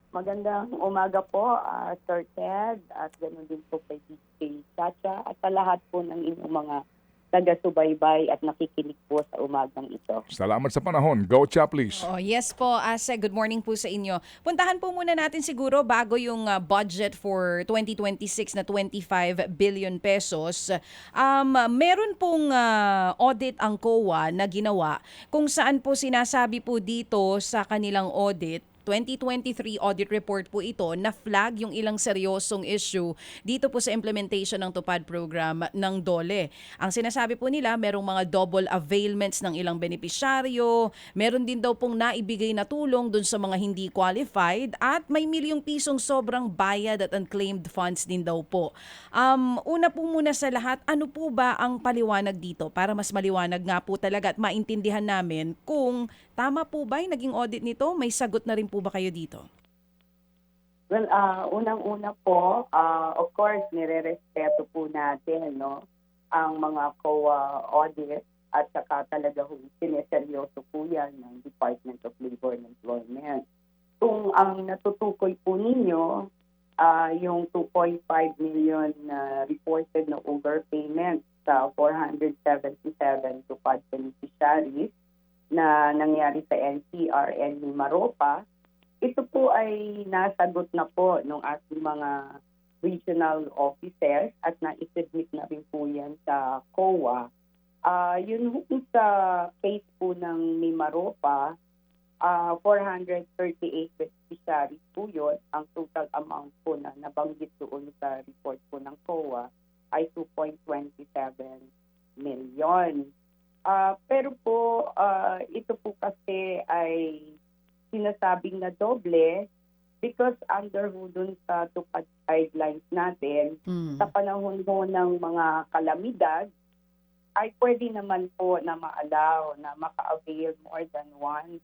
Magandang umaga po, Sir Ted, at ganoon din po kay DJ Chacha at sa lahat po ng inyong mga taga-subaybay at nakikinig po sa umagang ito. Salamat sa panahon. Go Cha, please. Oh, yes po, Ase. Good morning po sa inyo. Puntahan po muna natin siguro bago yung budget for 2026 na 25 billion pesos. Meron pong audit ang COA na ginawa kung saan po sinasabi po dito sa kanilang audit 2023 audit report po ito na flag yung ilang seryosong issue dito po sa implementation ng TUPAD program ng DOLE. Ang sinasabi po nila, merong mga double availments ng ilang benepisyaryo, meron din daw pong naibigay na tulong dun sa mga hindi qualified at may milyong pisong sobrang bayad at unclaimed funds din daw po. Una po muna sa lahat, ano po ba ang paliwanag dito para mas maliwanag nga po talaga at maintindihan namin kung tama po ba yung naging audit nito? May sagot na rin po ba kayo dito? Well, unang-una po, of course, nire-respeto po natin ang mga COA audit at saka talaga sineseryoso po yan ng Department of Labor and Employment. Kung ang natutukoy po ninyo, yung 2.5 million na reported na overpayment sa 477 TUPAD beneficiaries na nangyari sa NCR and Mimaropa, ito po ay nasagot na po ng ating mga regional officers at na-submit na rin po yan sa COA. Yun sa case po ng Mimaropa, 438 beneficiaries po yun. Ang total amount po na nabanggit doon sa report po ng COA ay 2.27 million. Pero po, ito po kasi ay sinasabing na doble because under ho dun sa TUPAD guidelines natin, sa panahon ho ng mga kalamidad, ay pwede naman po na ma-allow na maka-avail more than one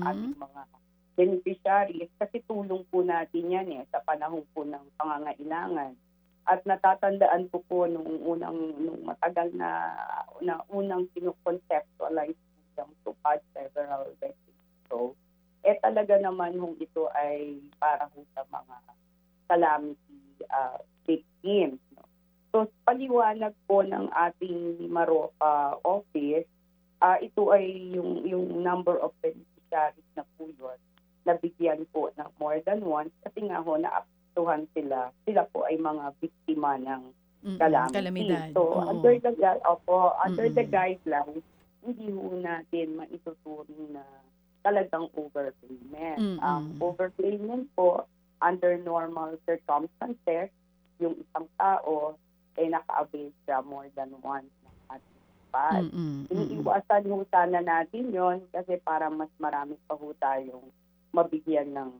ating mga beneficiaries kasi tulong po natin yan sa panahon po ng pangangailangan. At natatandaan ko po nung matagal na unang sino-conceptualize ng TUPAD several decades ago, talaga naman ito ay para sa mga calamity victims. So, paliwanag po ng ating Mimaropa office, ito ay yung number of beneficiaries na po yun, nabigyan po ng more than once kasi nga naapektuhan sila po ay mga biktima ng calamity. So, under the guidelines, hindi ho natin maituturing na talagang overpayment. Overpayment po, under normal circumstances, yung isang tao ay naka-avail siya more than once ng ating TUPAD. Iniiwasan ho sana natin yon kasi para mas marami pa ho tayong mabigyan ng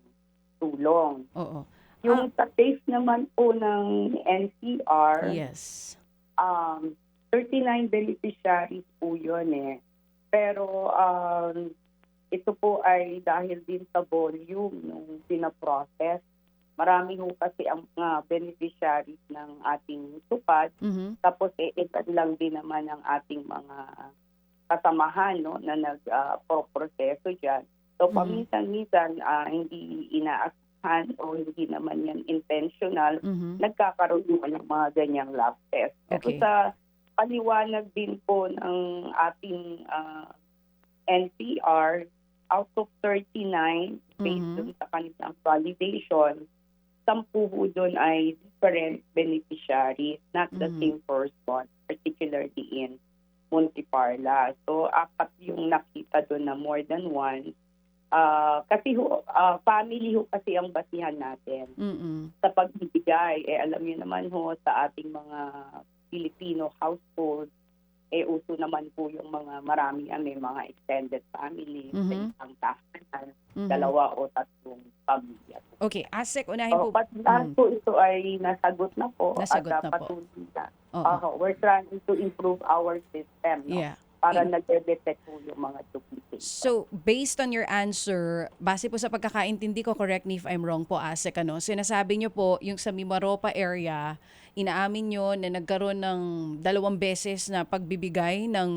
tulong. Oo. Yung sa case naman po ng NCR, yes. 39 beneficiaries po yun Pero ito po ay dahil din sa volume nung pinaprocess. Marami ho kasi ang mga beneficiaries ng ating TUPAD. Tapos ito lang din naman ang ating mga kasamahan na nag-proseso dyan. So paminsan-minsan hindi inaasahan o hindi naman yan intentional, nagkakaroon ng mga ganyang lapses. Okay. So sa paliwanag din po ng ating NCR, out of 39, based dun sa kanilang validation, 10 ho doon ay different beneficiaries, not the same person, particularly in Muntiparla. So, 4 yung nakita doon na more than one. Kasi family ho kasi ang basihan natin sa pagbibigay. Alam niyo naman sa ating mga Filipino household, uso naman po yung mga marami may mga extended family, sa isang tahanan, 2 o 3 pamilya. Okay, ASEC, unahin po. Lahat po ito ay nasagot na po. Nasagot at na po. patuloy na. We're trying to improve our system para nag-detect po yung mga duplicates. So, based on your answer, base po sa pagkakaintindi ko, correct me if I'm wrong po, ASEC, sinasabi niyo po, yung sa Mimaropa area, inaamin nyo na nagkaroon ng 2 beses na pagbibigay ng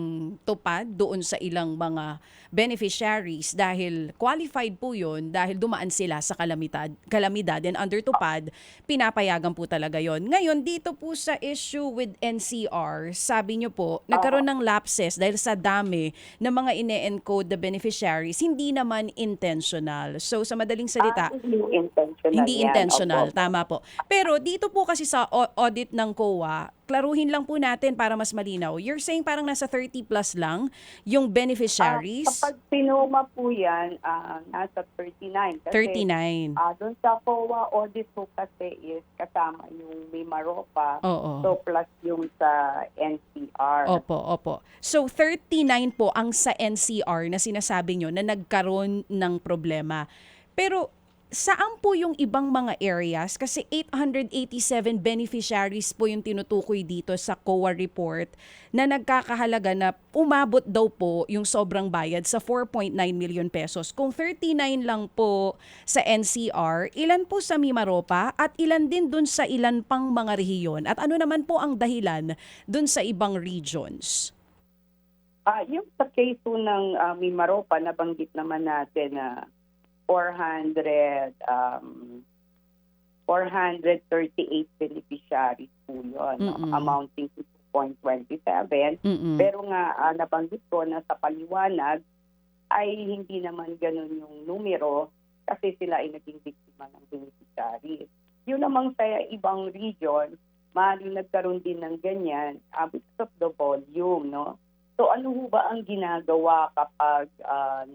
tupad doon sa ilang mga beneficiaries dahil qualified po yun dahil dumaan sila sa kalamidad and under tupad, pinapayagan po talaga yon. Ngayon, dito po sa issue with NCR, sabi nyo po, nagkaroon ng lapses dahil sa dami ng mga ine-encode na beneficiaries, hindi naman intentional. So, sa madaling salita, Hindi intentional hindi yan. intentional, Opo. tama po. Pero dito po kasi sa audit ng COA, klaruhin lang po natin para mas malinaw. You're saying parang nasa 30 plus lang yung beneficiaries? Kapag pinuma po yan, nasa 39. Kasi 39. doon sa COA audit po kasi is kasama yung Mimaropa, Oo. so plus yung sa NCR. Opo. So 39 po ang sa NCR na sinasabi nyo na nagkaroon ng problema. Pero saan po yung ibang mga areas? Kasi 887 beneficiaries po yung tinutukoy dito sa COA report na nagkakahalaga na umabot daw po yung sobrang bayad sa 4.9 million pesos. Kung 39 lang po sa NCR, ilan po sa Mimaropa at ilan din dun sa ilan pang mga rehiyon? At ano naman po ang dahilan dun sa ibang regions? Yung sa case po ng Mimaropa, nabanggit naman natin na 438 beneficiaries po yun, no? Amounting to 2.27. Pero nga, nabanggit ko na sa paliwanag ay hindi naman ganun yung numero kasi sila ay naging biktima ng beneficiaries. Yun namang sa ibang region, maaaring nagkaroon din ng ganyan because of the volume, no? So ano ho ba ang ginagawa kapag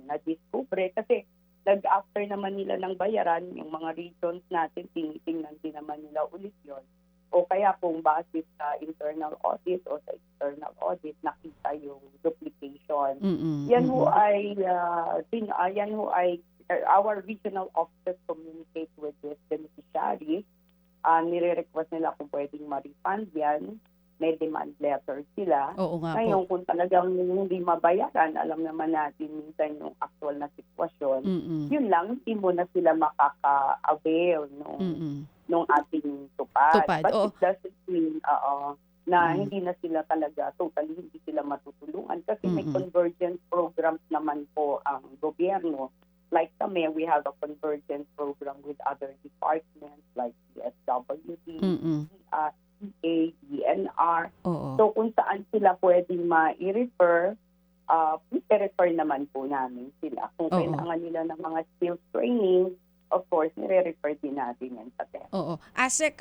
na-discover? Kasi after naman nila ng bayaran, yung mga regions natin, tinitingnan din naman nila ulit yun. O kaya kung base sa internal audit o sa external audit, nakita yung duplication. Yan ho ay our regional officers communicate with this beneficiaries. Nire-request nila kung pwedeng ma-refund yan. May demand letter sila. Oo nga Ngayon, po. kung talagang hindi mabayaran, alam naman natin minsan yung actual na sitwasyon, yun lang, hindi mo na sila makaka-avail nung ating tupad. But it doesn't mean na hindi na sila talaga, totally hindi sila matutulungan kasi may convergence programs naman po ang gobyerno. Like kami, we have a convergence program with other departments like DSWD, DNR. So kung saan sila pwedeng ma-refer, i-refer naman po namin sila. Kung kailangan nila ng mga skills training, of course, nire-refer din natin yan sa test. ASEC,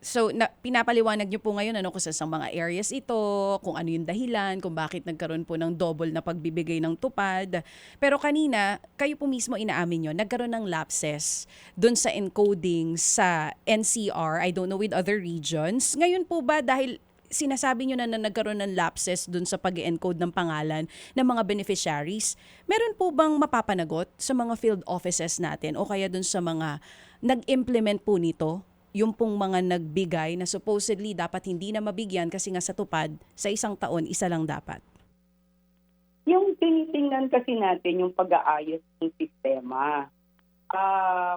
so pinapaliwanag niyo po ngayon kung sa mga areas ito, kung ano yung dahilan, kung bakit nagkaroon po ng double na pagbibigay ng tupad. Pero kanina, kayo po mismo inaamin nyo, nagkaroon ng lapses dun sa encoding sa NCR, I don't know with other regions. Ngayon po ba dahil sinasabi nyo na nagkaroon ng lapses dun sa pag-encode ng pangalan ng mga beneficiaries, meron po bang mapapanagot sa mga field offices natin o kaya dun sa mga nag-implement po nito? Yung pong mga nagbigay na supposedly dapat hindi na mabigyan kasi nga sa tupad, sa isang taon, isa lang dapat? Yung tinitingnan kasi natin yung pag-aayos ng sistema.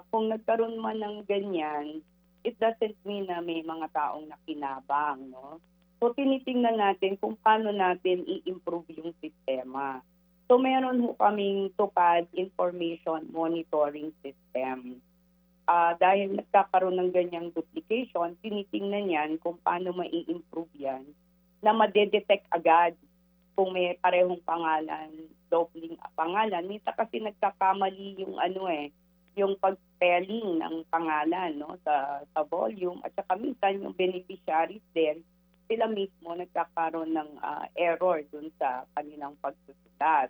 Kung nagkaroon man ng ganyan, it doesn't mean na may mga taong nakinabang, no? So tinitingnan natin kung paano natin i-improve yung sistema. So meron ho kaming tupad information monitoring system. Dahil nagkakaroon ng ganyang duplication, tinitingnan yan kung paano mai-improve yan na madedetect agad kung may parehong pangalan, doubling pangalan. Minsan kasi nagkakamali yung yung pag-spelling ng pangalan, no, sa volume at saka minsan yung beneficiaries din, sila mismo nagkakaroon ng error dun sa kanilang pagsusulat.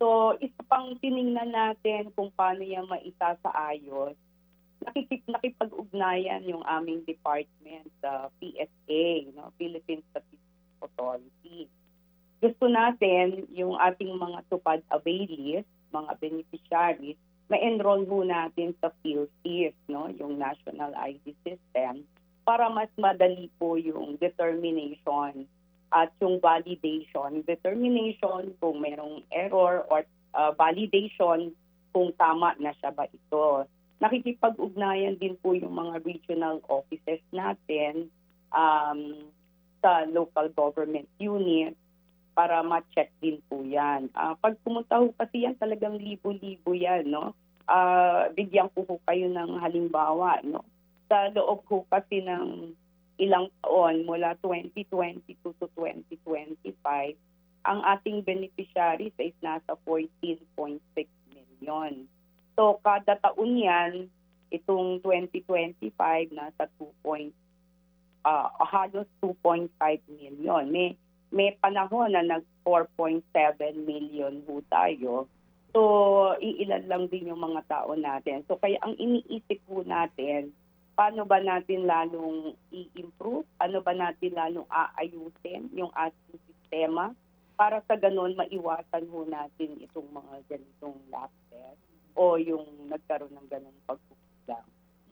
So, isa pang tiningnan natin kung paano yan maisasaayos. Nakipag-ugnayan yung aming department sa PSA, no, Philippine Statistics Authority. Gusto natin yung ating mga tupad availees, mga beneficiaries, ma-enroll ho natin sa PhilSys, no, yung National ID System, para mas madali po yung determination at yung validation. Determination kung mayroong error or validation kung tama na siya ba ito. nakikipag-ugnayan din po yung mga regional offices natin sa local government unit para ma-check din po yan. Pag pumunta ho kasi yan, talagang libo-libo yan, no? Bigyan ko ho kayo ng halimbawa, no? Sa loob ho kasi ng ilang taon, mula 2022 to 2025, ang ating beneficiaries is nasa 14.6 million. So kada taon yan, itong 2025, nasa halos 2.5 million. May panahon na nag 4.7 million ho tayo. So, iilan lang din yung mga tao natin. So, kaya ang iniisip ho natin, paano ba natin lalong i-improve? Ano ba natin lalong aayusin yung ating sistema para sa ganun maiwasan ho natin itong mga ganitong lapses o yung nagkaroon ng ganung pagkukulang.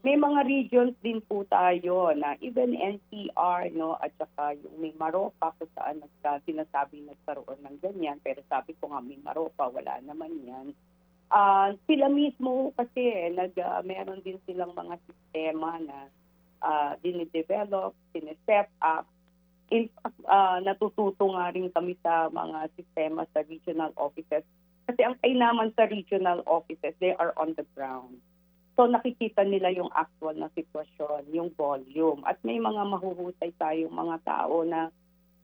May mga regions din po tayo na even NCR, no, at saka yung may Maropa kung saan sinasabi nagkaroon ng ganyan, pero sabi ko nga may Maropa, wala naman yan. Sila mismo kasi meron din silang mga sistema na dinidevelop, sineset up. In fact, natututo nga rin kami sa mga sistema sa regional offices. Kasi ang kainaman sa regional offices, they are on the ground. So nakikita nila yung actual na sitwasyon, yung volume. At may mga mahuhusay tayong mga tao na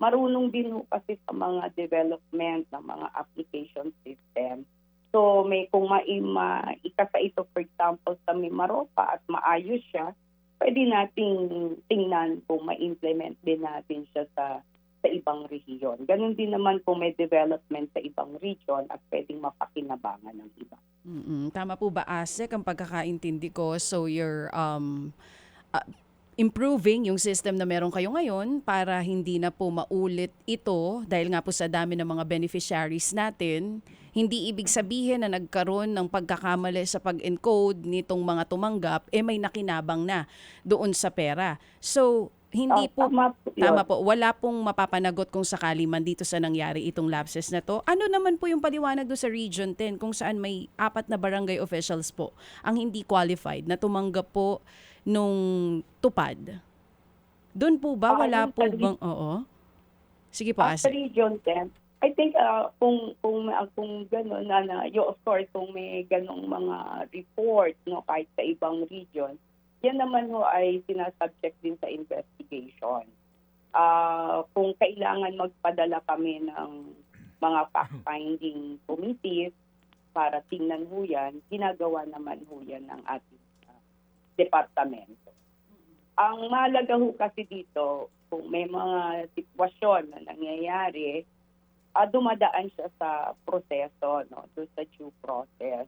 marunong din kasi sa mga development ng mga application system. So kung maikasa ito, for example, sa Mimaropa at maayos siya, pwede nating tingnan kung ma-implement din natin siya sa ibang rehiyon. Ganun din naman kung may development sa ibang region at pwedeng mapakinabangan ng iba. Tama po ba, Asek, ang pagkakaintindi ko? So you're improving yung system na meron kayo ngayon para hindi na po maulit ito dahil nga po sa dami ng mga beneficiaries natin. Hindi ibig sabihin na nagkaroon ng pagkakamali sa pag-encode nitong mga tumanggap, may nakinabang na doon sa pera. So, hindi po, tama po, wala pong mapapanagot kung sakali man dito sa nangyari itong lapses na to. Ano naman po yung paliwanag doon sa Region 10 kung saan may 4 na barangay officials po ang hindi qualified na tumanggap po nung tupad? Doon po ba wala po bang, oo? Sige po, Asa. Sa Region 10, I think kung gano'n, of course, kung may ganong mga report, no, kahit sa ibang region, yan naman ho ay sinasubject din sa investigation. Kung kailangan magpadala kami ng mga fact-finding committees para tingnan ho yan, ginagawa naman ho yan ng ating departamento. Ang mahalaga ho kasi dito, kung may mga sitwasyon na nangyayari, dumadaan siya sa proseso, no, doon sa due process.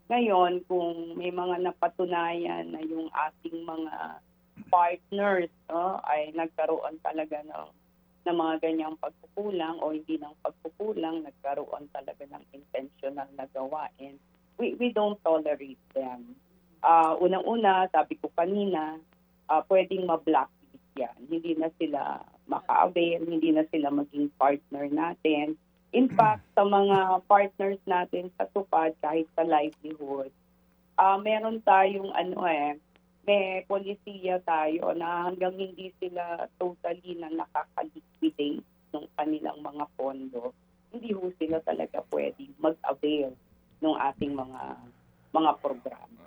Ngayon, kung may mga napatunayan na yung ating mga partners, no, ay nagkaroon talaga ng mga ganyang pagkukulang o hindi ng pagkukulang, nagkaroon talaga ng intentional na gawain, we don't tolerate them. Unang-una, sabi ko kanina, pwedeng ma-blacklist yan. Hindi na sila maka-avail, hindi na sila maging partner natin. In fact, sa mga partners natin sa tupad, kahit sa livelihood, meron tayong may polisiya tayo na hanggang hindi sila totally na nakaka-liquidate ng kanilang mga pondo, hindi ho sila talaga pwedeng mag-avail ng ating mga programa.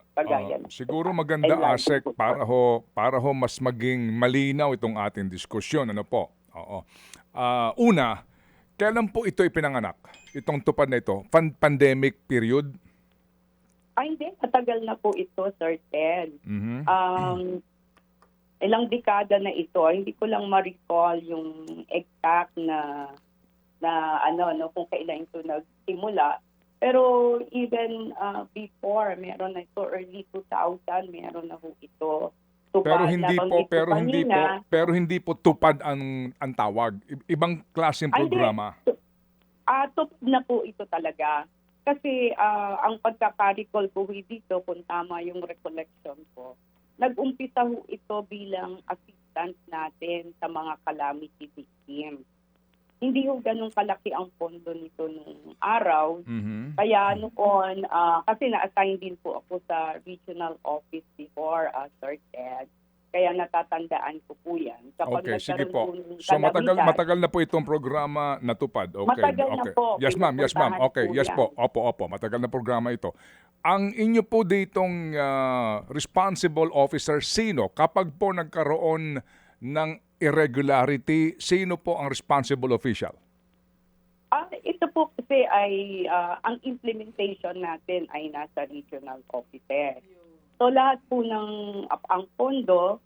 Siguro maganda, Asek, para ho mas maging malinaw itong ating diskusyon. Ano po? Oo. Una, kailan po ito ipinanganak? Itong tupad na ito? Pandemic period? Hindi. Matagal na po ito, Sir Ted. Mm-hmm. Ilang dekada na ito. Hindi ko lang ma-recall yung exact na kung kailan ito nagsimula. Pero even before, meron na ito, early 2000, meron na po ito. Tupad, pero hindi po tupad ang tawag. Ibang klaseng programa. Tupad na po ito talaga. Kasi ang pagkaka-recall po dito, kung tama yung recollection ko, nag-umpisa po ito bilang assistance natin sa mga calamity victims. hindi ho ganun kalaki ang pondo nito nung araw. Mhm. Kaya noon, kasi na-assign din po ako sa regional office before, Sir Ted. Kaya natatandaan ko po yan. Kapag Okay, sige nagkaroon po. ng So matagal kalamitan, matagal na po itong programa natupad. Okay. matagal na Okay. po, Yes, ma'am. Yes, ma'am. pinupuntahan Okay. po Yes yan. po. Opo, opo. Matagal na programa ito. Ang inyo po ditong responsible officer, sino? Kapag po nagkaroon ng irregularity, sino po ang responsible official? Ito po kasi ay ang implementation natin ay nasa regional offices. So lahat po ng ang pondo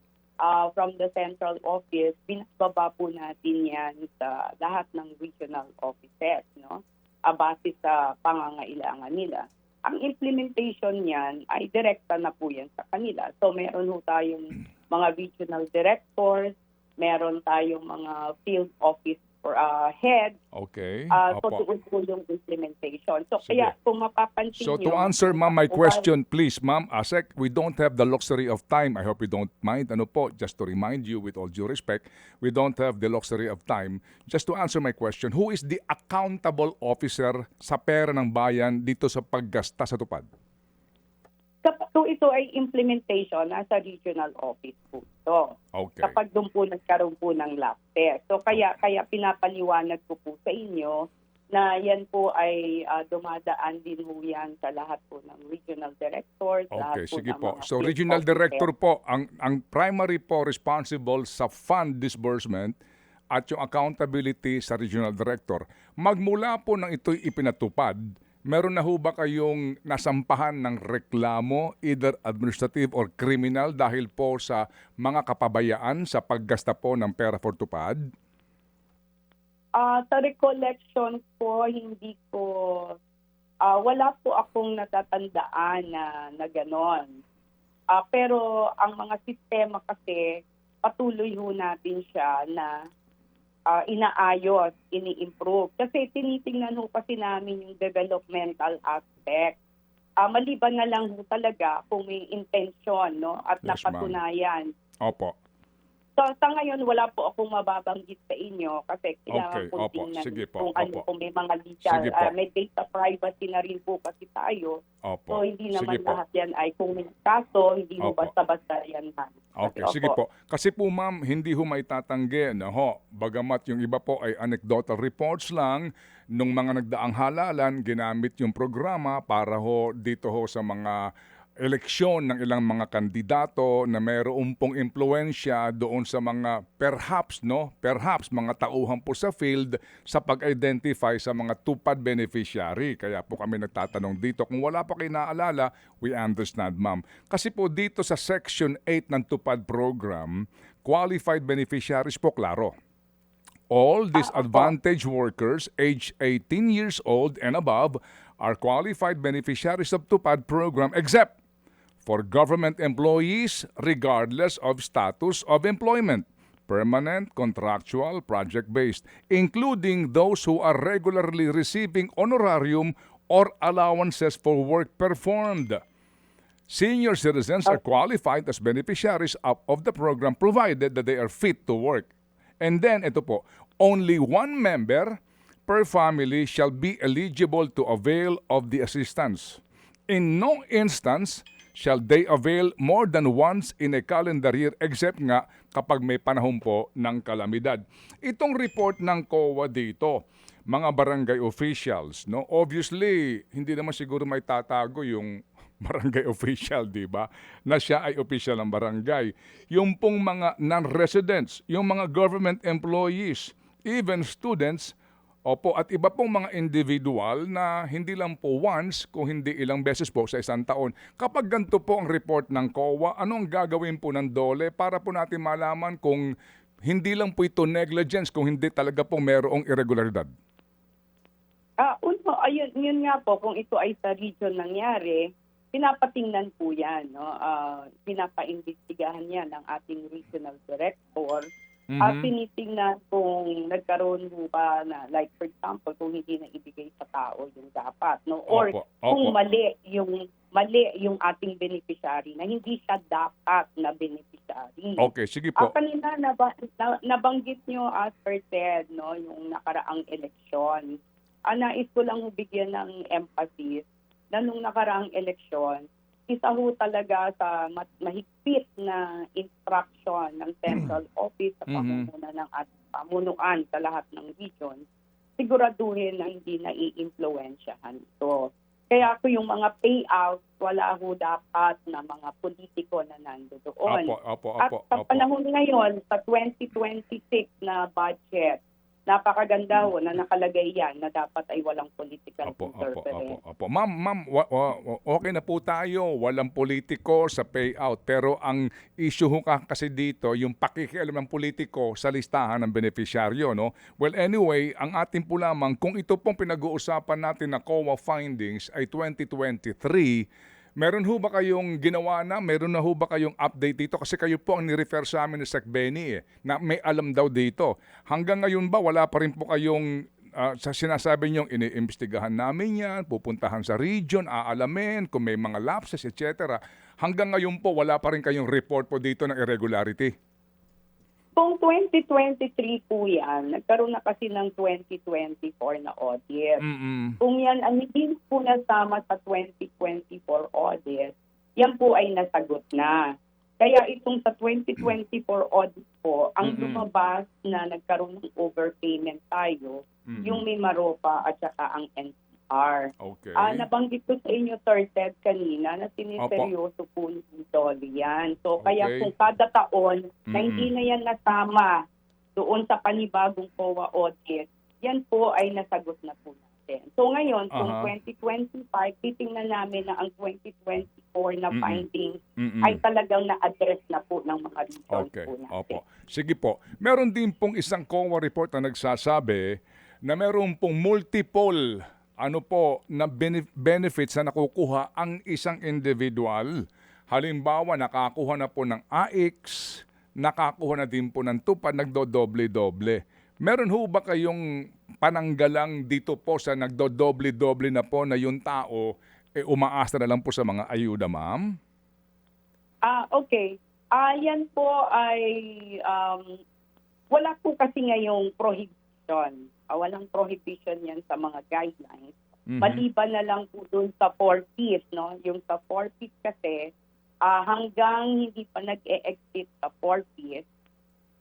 from the central office, binababa po natin yan sa lahat ng regional offices, no? Base sa pangangailangan nila. Ang implementation niyan ay direkta na po yan sa kanila. So meron ho tayong mga regional directors, meron tayong mga field office or head. Okay. So Opo. doon po yung implementation. So Sige. kaya kung mapapansin So to nyo, answer ma'am my question, please ma'am, ASEC, we don't have the luxury of time. I hope you don't mind. Ano po, just to remind you with all due respect, we don't have the luxury of time. Just to answer my question, who is the accountable officer sa pera ng bayan dito sa paggasta sa tupad? So ito ay implementation nasa regional office po ito. Okay. Kapag doon po nagkaroon po ng lab test. So kaya pinapaliwanag ko po sa inyo na yan po ay dumadaan din po yan sa lahat po ng regional directors. Okay, lahat po sige ng po. mga So field regional officers. director po, ang primary po responsible sa fund disbursement at yung accountability sa regional director. Magmula po nang ito'y ipinatupad, meron na ho ba kayong nasampahan ng reklamo, either administrative or criminal, dahil po sa mga kapabayaan sa paggasta po ng pera for tupad? Sa recollection po, hindi ko, wala po akong natatandaan na ganon. Pero ang mga sistema kasi, patuloy ho natin siya na inaayos, ini-improve. Kasi tinitingnan ho kasi namin yung developmental aspect. Maliban na lang ho talaga kung may intention, no? At Yes, ma'am. napatunayan. Opo. So sa ngayon wala po akong mababanggit sa inyo kasi kailangan Okay, kong opo. tingnan Sige po, kung ano, opo. kung may mga legal, Sige po. may data privacy na rin po kasi tayo. Opo. So hindi naman Sige po. lahat yan ay kung may kaso, hindi mo Opo. basta-basta yan. Okay, sige po. Kasi po ma'am, hindi ho may tatanggi na ho, bagamat yung iba po ay anecdotal reports lang, nung mga nagdaang halalan, ginamit yung programa para ho dito ho sa mga eleksyon ng ilang mga kandidato na mayroon pong impluensya doon sa mga perhaps mga tauhan po sa field sa pag-identify sa mga tupad beneficiary. Kaya po kami nagtatanong dito. Kung wala pa kayo naalala, we understand ma'am. Kasi po dito sa Section 8 ng tupad program, qualified beneficiaries po klaro. All disadvantaged workers aged 18 years old and above are qualified beneficiaries of TUPAD program except for government employees regardless of status of employment, permanent, contractual, project-based, including those who are regularly receiving honorarium or allowances for work performed. Senior citizens are qualified as beneficiaries of the program provided that they are fit to work. And then, ito po, only one member per family shall be eligible to avail of the assistance. In no instance shall they avail more than once in a calendar year except nga kapag may panahon po ng kalamidad. Itong report ng COA dito, mga barangay officials, no? Obviously, hindi naman siguro may tatago yung barangay official, di ba? Na siya ay official ng barangay. Yung pong mga non-residents, yung mga government employees, even students, opo, at iba pong mga individual na hindi lang po once, kung hindi ilang beses po sa isang taon. Kapag ganito po ang report ng COA, anong gagawin po ng DOLE para po natin malaman kung hindi lang po ito negligence, kung hindi talaga po mayroong irregularidad? Yun nga po, kung ito ay sa region nangyari, pinapatingnan po yan, no? Pinapaimbestigahan yan ng ating regional director. Tinitingnan kung nagkaroon mo ba na, like for example, kung hindi na ibigay sa tao yung dapat, no? Or Opo. kung mali yung ating beneficiary na hindi siya dapat na beneficiary. beneficiary. Okay, sige po. Kanina nabanggit nyo, Sir Ted, no, yung nakaraang eleksyon. Nais ko lang bigyan ng emphasis na nung nakaraang eleksyon, isa ho talaga sa mahigpit na instruction ng Central Office sa pamumuno ng ating pamunuan sa lahat ng region, siguraduhin na hindi nai-impluwensyahan ito. Kaya ako yung mga payouts, wala ho dapat na mga politiko na nandoon. At sa panahon ngayon, sa 2026 na budget, napakaganda ho na nakalagay yan na dapat ay walang political interference. Ma'am, okay na po tayo. Walang politiko sa payout. Pero ang issue ho kasi dito, yung pakikialam ng politiko sa listahan ng beneficiaryo. No? Well, anyway, ang atin po lamang, kung ito pong pinag-uusapan natin na COA findings ay 2023, meron ho ba kayong ginawa na? Meron na ho ba kayong update dito? Kasi kayo po ang ni-refer sa amin ni Sec Benny na may alam daw dito. Hanggang ngayon ba wala pa rin po kayong sa sinasabi niyong iniimbestigahan namin yan, pupuntahan sa region, aalamin kung may mga lapses, etc. Hanggang ngayon po wala pa rin kayong report po dito ng irregularity? Kung 2023 po yan, nagkaroon na kasi ng 2024 na audit. Kung yan ang hindi po nasama sa 2024 audit, yan po ay nasagot na. Kaya itong sa 2024 audit po, ang lumabas na nagkaroon ng overpayment tayo, yung Mimaropa at saka ang NCR. Okay. Nabanggit ko sa inyo, Sir Ted, kanina na siniseryoso po ni Dolly yan. So kaya kung kada taon na hindi na yan nasama doon sa panibagong COA audit, yan po ay nasagot na po natin. So ngayon, kung 2025, titingnan namin na ang 2024 na findings ay talagang na-address na po ng mga regions po natin. Sige po. Meron din pong isang COA report na nagsasabi na meron pong multiple na benefits na nakukuha ang isang individual. Halimbawa, nakakuha na po ng AX, nakakuha na din po ng tupad, nagdodoble-doble. Meron ho ba kayong pananggalang dito po sa nagdodoble-doble na po na yung tao umaasa na lang po sa mga ayuda, ma'am? Okay. Yan po ay wala po kasi ngayong prohibition. Walang prohibition yan sa mga guidelines. Maliban na lang po dun sa 4Ps, no? Yung sa 4Ps kasi, hanggang hindi pa nag-e-exit sa 4Ps,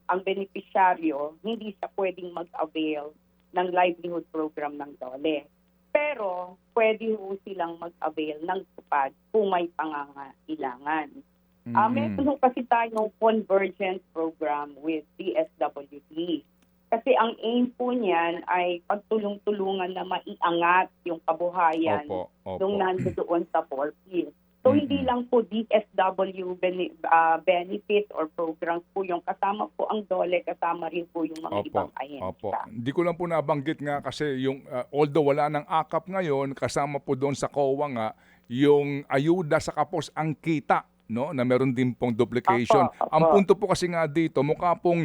ang beneficiaryo, hindi siya pwedeng mag-avail ng livelihood program ng DOLE. Pero, pwede ho silang mag-avail ng tupad kung may pangangailangan. Meron ho kasi tayong convergence program with DSWD. Kasi ang aim po niyan ay pagtulong-tulungan na maiangat yung kabuhayan nung nandoon sa 4Ps. So hindi lang po DSW benefit or programs po yung kasama po ang DOLE, kasama rin po yung mga ibang ahensya. Hindi ko lang po nabanggit nga kasi yung although wala ng AKAP ngayon, kasama po doon sa COA nga yung ayuda sa kapos ang kita. No, na meron din pong duplication. Ang punto po kasi nga dito, mukha pong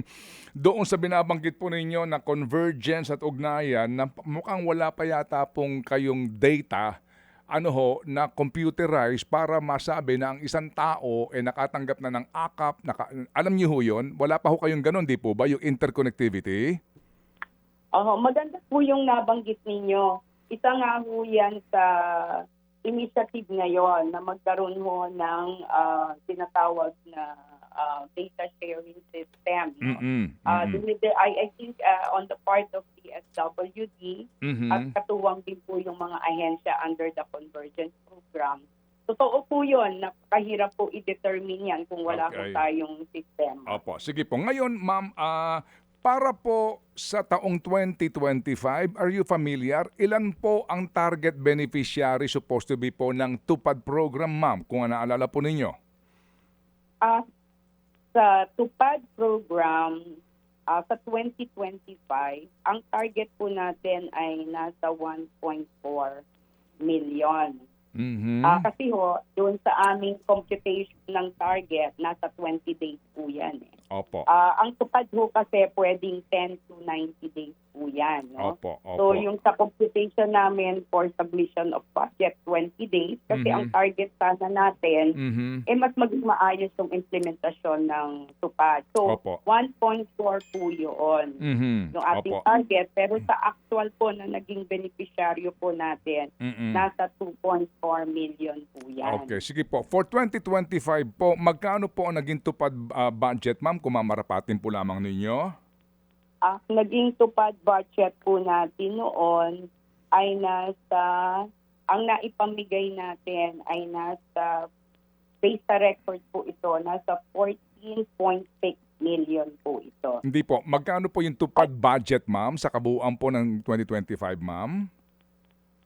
doon sa binabanggit po ninyo na convergence at ugnayan, na mukhang wala pa yata pong kayong data na computerized para masabi na ang isang tao nakatanggap na ng AKAP. Alam niyo ho yun? Wala pa ho kayong ganun, di po ba? Yung interconnectivity? Maganda po yung nabanggit ninyo. Isa nga ho yan sa initiative ngayon na magkaroon ho ng tinatawag na data sharing system. I think on the part of DSWD at katuwang din po yung mga ahensya under the convergence program. Totoo po yun, napakahirap po i-determine yan kung wala po tayong system. Sige po. Ngayon, ma'am, para po sa taong 2025, are you familiar? Ilan po ang target beneficiary supposed to be po ng TUPAD program, ma'am, kung naalala po ninyo? Sa TUPAD program, sa 2025, ang target po natin ay nasa 1.4 million. Kasi doon sa aming computation ng target, nasa 20 days po yan. Opo. Ang tupad ho kasi pwedeng 10 to 90 days po yan. No? Opo. So Opo. yung sa computation namin for submission of budget, 20 days. Kasi ang target sana natin, Mhm. mas maging maayos yung implementasyon ng tupad. So Opo. 1.4 po yun. Mhm. Yung ating Opo. target. Pero sa actual po na naging beneficiaryo po natin, nasa 2.4 million po yan. Okay, sige po. For 2025 po, magkano po ang naging tupad budget, ma'am, kung mamarapatin po lamang ninyo? Ang naging tupad budget po natin noon ay ang naipamigay natin ay nasa, based sa record po ito, nasa 14.6 million po ito. Hindi po. Magkano po yung tupad budget, ma'am, sa kabuuan po ng 2025, ma'am?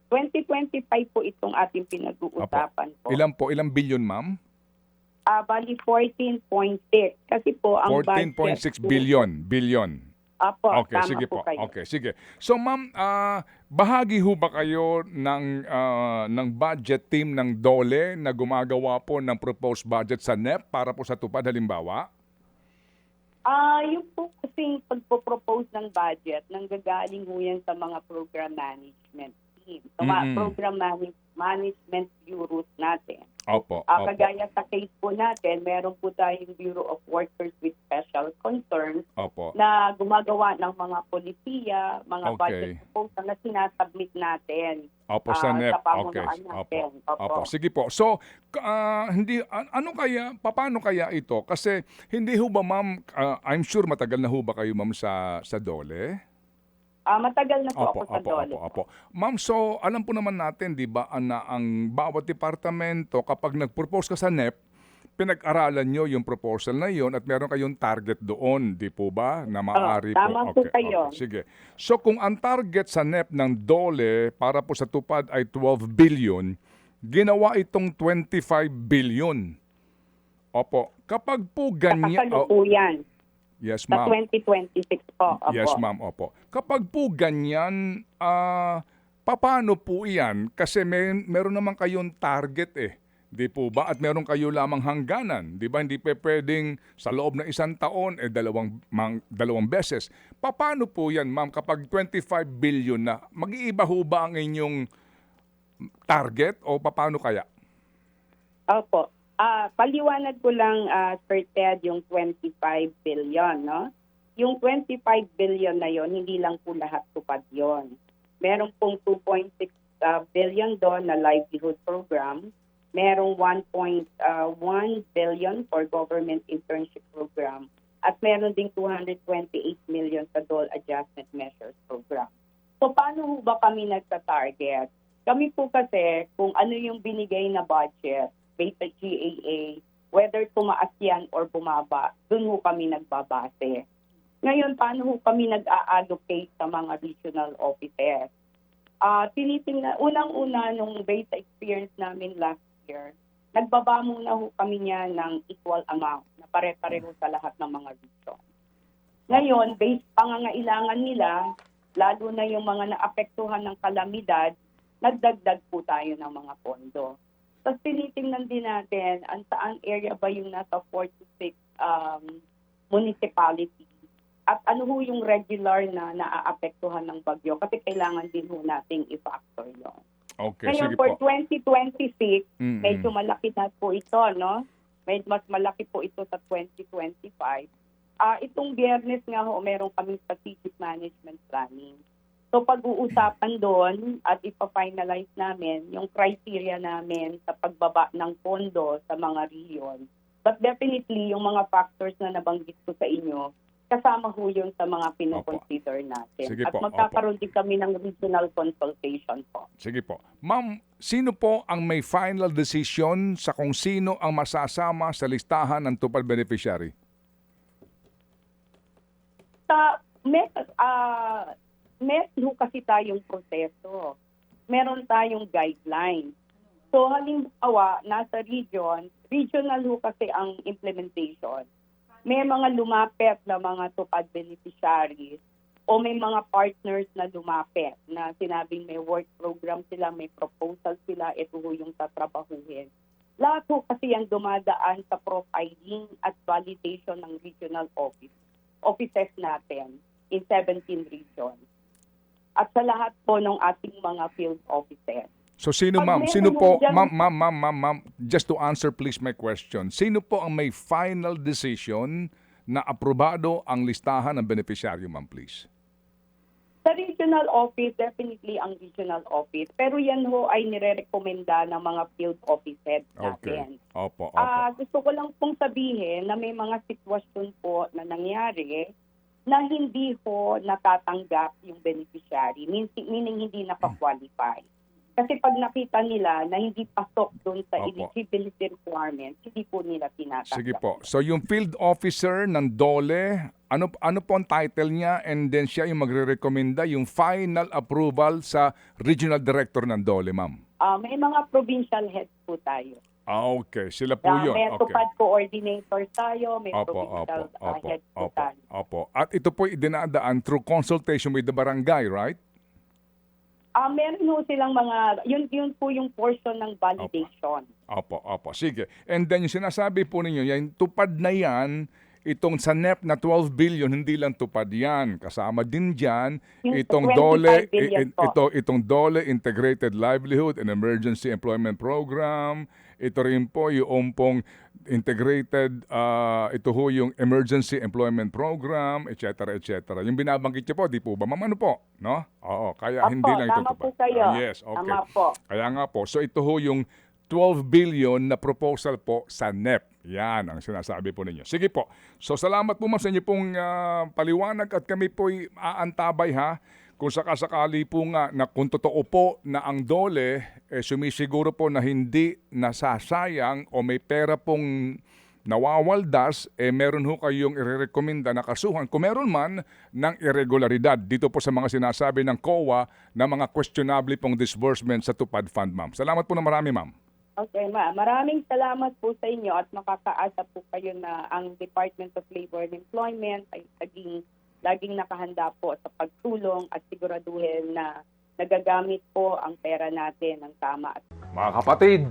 2025 po itong ating pinag-uusapan po. Ilan po? Ilang billion, ma'am? Bali 14.6 kasi po ang 14.6 budget billion. Apo, Okay, tama sige po po. kayo. Okay, sige. So ma'am, bahagi ho ba kayo ng budget team ng DOLE na gumagawa po ng proposed budget sa NEP para po sa tupad halimbawa? Yung po kasing pagpo-propose ng budget, nanggagaling ho yan sa mga program management team. Sa mga program management bureaus natin. Opo. Kagaya sa case po natin, meron po tayong Bureau of Workers with Special Concerns Opo. na gumagawa ng mga polisiya, mga Okay. budget proposal na sinasubmit natin. Opo, sa NEP. sa pamunuan Okay. natin. Opo. Sige po. So, paano kaya ito? Kasi hindi ho ba, ma'am, I'm sure matagal na ho ba kayo, ma'am, sa DOLE? Matagal na po ako sa DOLE. Opo. Ma'am, so alam po naman natin, di ba, na ang bawat departamento, kapag nag-propose ka sa NEP, pinag-aralan nyo yung proposal na yon at meron kayong target doon, di po ba? Na maaari po. Tama po kayo. Okay, sige. So kung ang target sa NEP ng DOLE para po sa tupad ay 12 billion, ginawa itong 25 billion. Opo. Kapag po ganyan... Kasalukuyan. Yes, Sa ma'am. 2026 po. Opo. Yes, ma'am. Opo. Kapag po ganyan, paano po iyan? Kasi meron naman kayong target eh. Di po ba? At meron kayo lamang hangganan. Di ba? Hindi pwedeng sa loob ng isang taon, dalawang beses. Paano po yan, ma'am? Kapag 25 billion na, mag-iiba ho ba ang inyong target o paano kaya? Opo. Paliwanag ko lang, Sir Ted, yung 25 billion, no? Yung 25 billion na yon hindi lang po lahat tupad yon. Meron pong 2.6 billion doon na livelihood program. Merong 1.1 billion for government internship program. At meron ding 228 million sa Dole Adjustment Measures program. So paano ho ba kami nagsa-target? Kami po kasi kung ano yung binigay na budget based sa GAA, whether tumaas yan or bumaba, dun ho kami nagbabase. Ngayon, paano ho kami nag-a-allocate sa mga regional offices? Tinitingnan, unang-una, nung based sa experience namin last year, nagbaba muna ho kami niya ng equal amount na pare-pareho sa lahat ng mga region. Ngayon, based pangangailangan nila, lalo na yung mga naapektuhan ng kalamidad, nagdagdag po tayo ng mga pondo. Tapos tinitingnan din natin saan area ba yung nasa 4 to 6 municipality. At ano ho yung regular na naaapektuhan ng bagyo kasi kailangan din ho nating i-factor yun. Okay, Ngayon sige for po. 2026, medyo malaki na po ito, no? Mas malaki po ito sa 2025. Itong Biyernes nga ho, meron kaming strategic management planning. So pag-uusapan doon at ipa-finalize namin yung criteria namin sa pagbaba ng pondo sa mga region. But definitely, yung mga factors na nabanggit ko sa inyo, kasama ho yun sa mga pinoconsider natin. Sige at po, magkakaroon din kami ng regional consultation po. Sige po. Ma'am, sino po ang may final decision sa kung sino ang masasama sa listahan ng tupad beneficiary? Meron kasi tayong proseso. Meron tayong guidelines. So halimbawa, nasa regional ho kasi ang implementation. May mga lumapit na mga tupad beneficiaries o may mga partners na lumapit na sinabing may work program sila, may proposal sila, ito ho yung tatrabahuhin. lahat po kasi yan dumadaan sa profiling at validation ng regional offices natin in 17 regions. At sa lahat po ng ating mga field offices. So sino Pag ma'am? meron Sino po? dyan- Ma'am, just to answer please my question. Sino po ang may final decision na aprobado ang listahan ng beneficiaryo, ma'am, please? Sa regional office, definitely ang regional office. Pero yan ho ay nire-recommenda ng mga field offices natin. Okay. Opo. Gusto ko lang pong sabihin na may mga sitwasyon po na nangyari na hindi ho natatanggap yung beneficiary, meaning hindi nakakwalify. Kasi pag nakita nila na hindi pasok doon sa Opo. eligibility requirements, hindi po nila tinatanggap. Sige po. So yung field officer ng DOLE, ano po ang title niya, and then siya yung magre-recommenda yung final approval sa regional director ng DOLE, ma'am? May mga provincial heads po tayo. Okay, sila po yun. May Okay. tupad coordinators tayo, may Opo. provincial heads po tayo. Opo. At ito po dinadaan through consultation with the barangay, right? Meron ho silang mga, yun po yung portion ng validation. Opo. Sige. And then yung sinasabi po ninyo, yung tupad na yan, itong sa NEP na 12 billion, hindi lang tupad yan. Kasama din dyan, Yung itong 25 DOLE, billion po. itong DOLE Integrated Livelihood and Emergency Employment Program. Ito rin po yung pong integrated, ito ho yung Emergency Employment Program, etc. Yung binabanggit niyo po, di po ba? Ma'am, ano po? No? Oo, kaya Opo, hindi lang ito tama tupad. po kayo. Yes, okay. Tama po. Kaya nga po. So ito ho yung 12 billion na proposal po sa NEP. Yan ang sinasabi po ninyo. Sige po. So salamat po ma'am sa inyo pong paliwanag at kami po'y aantabay ha. Kung sakasakali po nga na kung totoo po na ang DOLE sumisiguro po na hindi nasasayang o may pera pong nawawaldas, meron ho kayong irerekomenda na kasuhan kung meron man ng irregularidad dito po sa mga sinasabi ng COA na mga questionable pong disbursement sa Tupad Fund, ma'am. Salamat po na marami, ma'am. Okay, maraming salamat po sa inyo at makakaasa po kayo na ang Department of Labor and Employment ay laging nakahanda po sa pagtulong at siguraduhin na nagagamit po ang pera natin ng tama. Mga kapatid,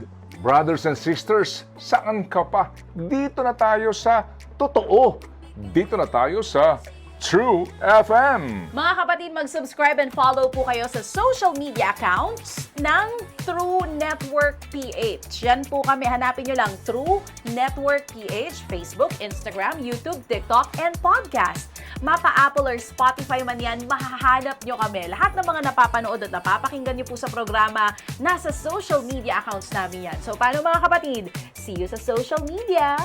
brothers and sisters, saan ka pa? Dito na tayo sa totoo. Dito na tayo sa True FM. Mga kapatid, mag-subscribe and follow po kayo sa social media accounts ng True Network PH. Yan po kami, hanapin nyo lang True Network PH, Facebook, Instagram, YouTube, TikTok, and podcast. Mapa Apple or Spotify man yan, mahahanap nyo kami. Lahat ng mga napapanood at napapakinggan nyo po sa programa, nasa social media accounts namin yan. So paano mga kapatid? See you sa social media!